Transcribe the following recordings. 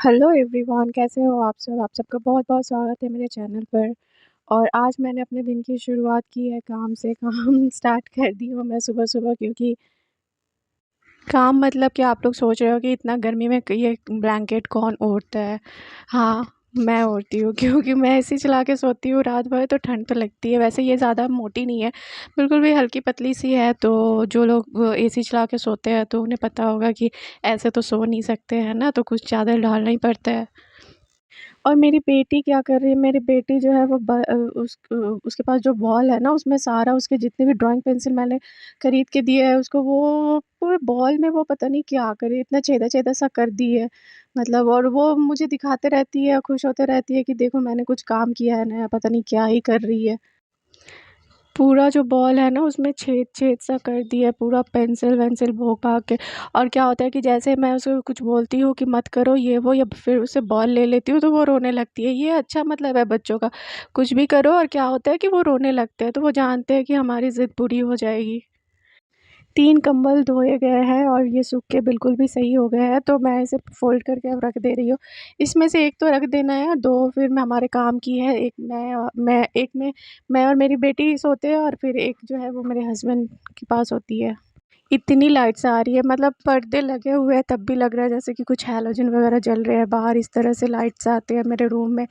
Hello everyone, कैसे हो आप सब? आप सबका बहुत-बहुत स्वागत है मेरे चैनल पर। और आज मैंने अपने दिन की शुरुआत की है काम से। काम स्टार्ट कर दी हूँ मैं सुबह-सुबह, क्योंकि काम मतलब कि आप लोग सोच रहे हो कि इतना गर्मी में ये ब्लैंकेट कौन ओढ़ता है? हाँ, मैं ओढ़ती हूँ क्योंकि मैं एसी चला के सोती हूँ रात भर, तो ठंड तो लगती है। वैसे ये ज़्यादा मोटी नहीं है, बिल्कुल भी हल्की पतली सी है। तो जो लोग एसी चला के सोते हैं तो उन्हें पता होगा कि ऐसे तो सो नहीं सकते हैं ना, तो कुछ चादर डालना ही पड़ता है। और मेरी बेटी क्या कर रही है, मेरी बेटी जो है वो उसके पास जो बॉल है ना, उसमें सारा उसके जितने भी ड्राइंग पेंसिल मैंने खरीद के दिए है उसको, वो पूरे बॉल में वो पता नहीं क्या कर रही है, इतना छेदा-छेदा सा कर दी है। मतलब, और वो मुझे दिखाते रहती है, खुश होते रहती है कि देखो मैंने कुछ काम किया है नया, पता नहीं क्या ही कर रही है। पूरा जो बॉल है ना उसमें छेद-छेद सा कर दिया है, पूरा पेंसिल-वेंसिल भोंक-भाँक के। और क्या होता है कि जैसे मैं उसको कुछ बोलती हूँ कि मत करो ये वो, या फिर उससे बॉल ले लेती हूँ तो वो रोने लगती है। ये अच्छा मतलब है बच्चों का, कुछ भी करो और क्या होता है कि वो रोने लगते हैं, तो वो जानते हैं कि हमारी ज़िद पूरी हो जाएगी। 3 कंबल धोए गए हैं और ये सूख के बिल्कुल भी सही हो गए हैं, तो मैं इसे फ़ोल्ड करके अब रख दे रही हूँ। इसमें से 1 तो रख देना है, 2 फिर मैं हमारे काम की है, 1 मैं एक में मैं और मेरी बेटी सोते हैं, और फिर 1 जो है वो मेरे हस्बैंड के पास होती है। इतनी लाइट्स आ रही है, मतलब पर्दे लगे हुए हैं तब भी लग रहा है जैसे कि कुछ हैलोजन वगैरह जल रहे हैं बाहर, इस तरह से लाइट्स आते हैं मेरे रूम में।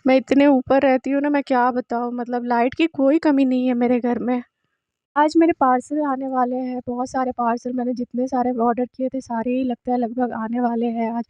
मैं इतने ऊपर रहती हूँ ना, मैं क्या बताऊँ, मतलब लाइट की कोई कमी नहीं है मेरे घर में। आज मेरे पार्सल आने वाले हैं, बहुत सारे पार्सल मैंने जितने सारे ऑर्डर किए थे सारे ही लगता है लगभग आने वाले हैं आज।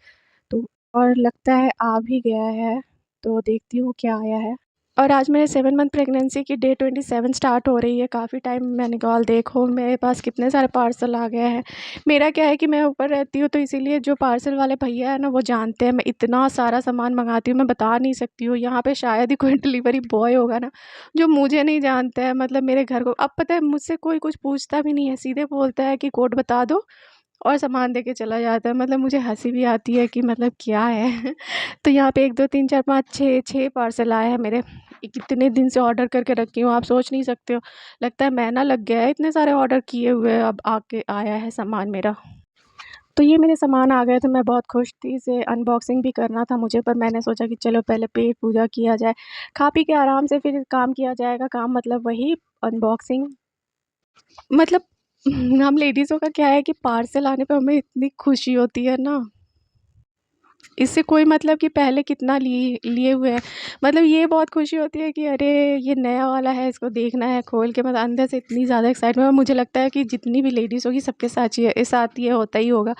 तो और लगता है आ भी गया है, तो देखती हूँ क्या आया है। और आज मेरे 7 मंथ प्रेगनेंसी की डे 27 स्टार्ट हो रही है। काफ़ी टाइम मैंने कॉल, देखो मेरे पास कितने सारे पार्सल आ गए हैं। मेरा क्या है कि मैं ऊपर रहती हूँ, तो इसीलिए जो पार्सल वाले भैया है ना वो जानते हैं मैं इतना सारा सामान मंगाती हूँ, मैं बता नहीं सकती हूँ। यहाँ पे शायद ही कोई डिलीवरी बॉय होगा ना जो मुझे नहीं जानता है, मतलब मेरे घर को। अब पता है मुझसे कोई कुछ पूछता भी नहीं है, सीधे बोलता है कि कोड बता दो और सामान देके चला जाता है। मतलब मुझे हँसी भी आती है कि मतलब क्या है। तो यहाँ पे 1 2 3 4 5 6 पार्सल आए हैं मेरे। कितने दिन से ऑर्डर करके रखी हूँ, आप सोच नहीं सकते हो। लगता है महीना लग गया है, इतने सारे ऑर्डर किए हुए अब आके आया है सामान मेरा। तो ये मेरे सामान आ गए थे, मैं बहुत खुश थी। इसे अनबॉक्सिंग भी करना था मुझे, पर मैंने सोचा कि चलो पहले पेट पूजा किया जाए, खा पी के आराम से फिर काम किया जाएगा। काम मतलब वही अनबॉक्सिंग। मतलब हम लेडीज़ों का क्या है कि पार्सल आने पे हमें इतनी खुशी होती है ना, इससे कोई मतलब कि पहले कितना लिए लिए हुए हैं। मतलब ये बहुत खुशी होती है कि अरे ये नया वाला है, इसको देखना है खोल के, मतलब अंदर से इतनी ज़्यादा एक्साइटमेंट। मुझे लगता है कि जितनी भी लेडीज़ होगी सबके साथ ये होता ही होगा।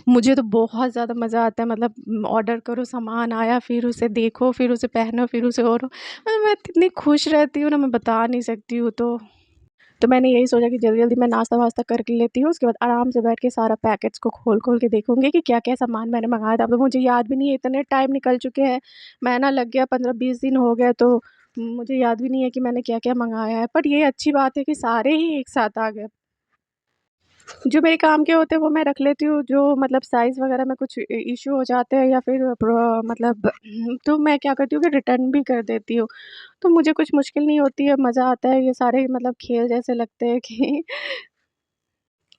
मुझे तो बहुत ज़्यादा मज़ा आता है, मतलब ऑर्डर करो, सामान आया, फिर उसे देखो, फिर उसे पहनो, फिर उसे ओढ़ो। मतलब मैं इतनी खुश रहती हूँ ना, मैं बता नहीं सकती हूँ। तो मैंने यही सोचा कि जल्दी-जल्दी मैं नाश्ता-वास्ता कर लेती हूँ, उसके बाद आराम से बैठ के सारा पैकेट्स को खोल-खोल के देखूँगी कि क्या-क्या सामान मैंने मँगाया था। अब तो मुझे याद भी नहीं है, इतने टाइम निकल चुके हैं, महीना लग गया, 15-20 दिन हो गए, तो मुझे याद भी नहीं है कि मैंने क्या-क्या मँगाया है। पर ये अच्छी बात है कि सारे ही एक साथ आ गए। जो मेरे काम के होते हैं वो मैं रख लेती हूँ, जो मतलब साइज़ वग़ैरह में कुछ इश्यू हो जाते हैं या फिर मतलब तो मैं क्या करती हूँ कि रिटर्न भी कर देती हूँ। तो मुझे कुछ मुश्किल नहीं होती है, मज़ा आता है, ये सारे मतलब खेल जैसे लगते हैं कि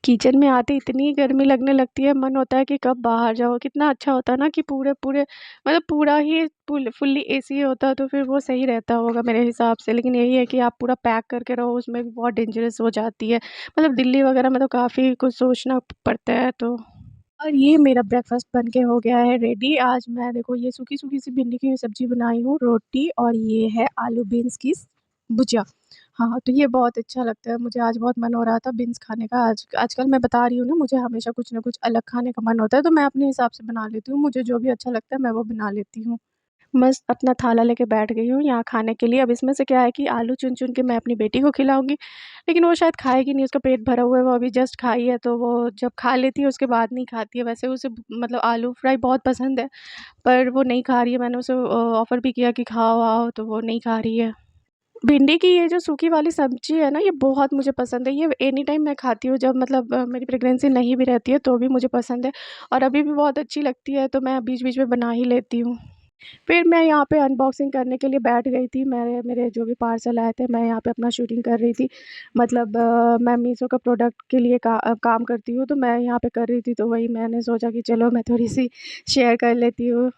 किचन में आते इतनी गर्मी लगने लगती है, मन होता है कि कब बाहर जाओ। कितना अच्छा होता ना कि पूरे-पूरे मतलब पूरा ही फुल्ली एसी होता तो फिर वो सही रहता होगा मेरे हिसाब से। लेकिन यही है कि आप पूरा पैक करके रहो, उसमें भी बहुत डेंजरस हो जाती है। मतलब दिल्ली वगैरह में तो काफ़ी कुछ सोचना पड़ता है तो। और ये मेरा ब्रेकफ़ास्ट बन के हो गया है रेडी। आज मैं देखो ये सूखी-सूखी सी भिंडी की सब्ज़ी बनाई हूँ, रोटी, और ये है आलू बीन्स की भुजिया। हाँ, तो ये बहुत अच्छा लगता है मुझे। आज बहुत मन हो रहा था बीन्स खाने का। आजकल मैं बता रही हूँ ना, मुझे हमेशा कुछ न कुछ अलग खाने का मन होता है, तो मैं अपने हिसाब से बना लेती हूँ। मुझे जो भी अच्छा लगता है मैं वो बना लेती हूँ। मस्त अपना थाला लेके बैठ गई हूँ यहाँ खाने के लिए। अब इसमें से क्या है कि आलू चुन-चुन के मैं अपनी बेटी को खिलाऊँगी, लेकिन वो शायद खाएगी नहीं, उसका पेट भरा हुआ है, वो अभी जस्ट खाई है, तो वो जब खा लेती है उसके बाद नहीं खाती है। वैसे उसे मतलब आलू फ्राई बहुत पसंद है, पर वो नहीं खा रही है। मैंने उसे ऑफ़र भी किया कि खाओ आओ, तो वो नहीं खा रही है। भिंडी की ये जो सूखी वाली सब्ज़ी है ना, ये बहुत मुझे पसंद है। ये एनी टाइम मैं खाती हूँ, जब मतलब मेरी प्रेगनेंसी नहीं भी रहती है तो भी मुझे पसंद है, और अभी भी बहुत अच्छी लगती है, तो मैं बीच-बीच में बना ही लेती हूँ। फिर मैं यहाँ पे अनबॉक्सिंग करने के लिए बैठ गई थी। मेरे मेरे जो भी पार्सल आए थे, मैं यहाँ पे अपना शूटिंग कर रही थी। मतलब मैं मीशो का प्रोडक्ट के लिए काम करती हूँ, तो मैं यहाँ पे कर रही थी, तो वही मैंने सोचा कि चलो मैं थोड़ी-सी शेयर कर लेती हूँ।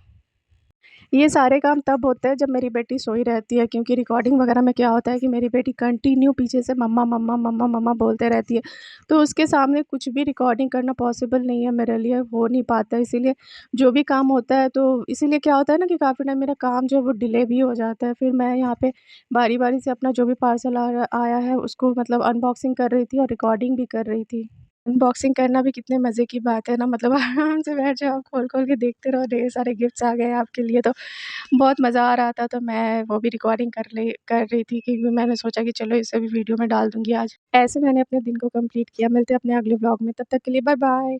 ये सारे काम तब होते हैं जब मेरी बेटी सोई रहती है, क्योंकि रिकॉर्डिंग वगैरह में क्या होता है कि मेरी बेटी कंटिन्यू पीछे से मम्मा, मम्मा, मम्मा, मम्मा बोलते रहती है। तो उसके सामने कुछ भी रिकॉर्डिंग करना पॉसिबल नहीं है मेरे लिए, हो नहीं पाता है। इसीलिए जो भी काम होता है तो इसीलिए क्या होता है ना कि काफ़ी टाइम मेरा काम जो है वो डिले भी हो जाता है। फिर मैं यहाँ पे बारी-बारी से अपना जो भी पार्सल आया है उसको मतलब अनबॉक्सिंग कर रही थी और रिकॉर्डिंग भी कर रही थी। अनबॉक्सिंग करना भी कितने मज़े की बात है ना, मतलब आराम से बैठ जाओ, खोल-खोल के देखते रहो, ढेर सारे गिफ्ट्स आ गए आपके लिए, तो बहुत मज़ा आ रहा था। तो मैं वो भी रिकॉर्डिंग कर रही थी, क्योंकि मैंने सोचा कि चलो इसे भी वीडियो में डाल दूँगी आज। ऐसे मैंने अपने दिन को कंप्लीट किया। मिलते हैं अपने अगले व्लॉग में, तब तक के लिए बाय बाय।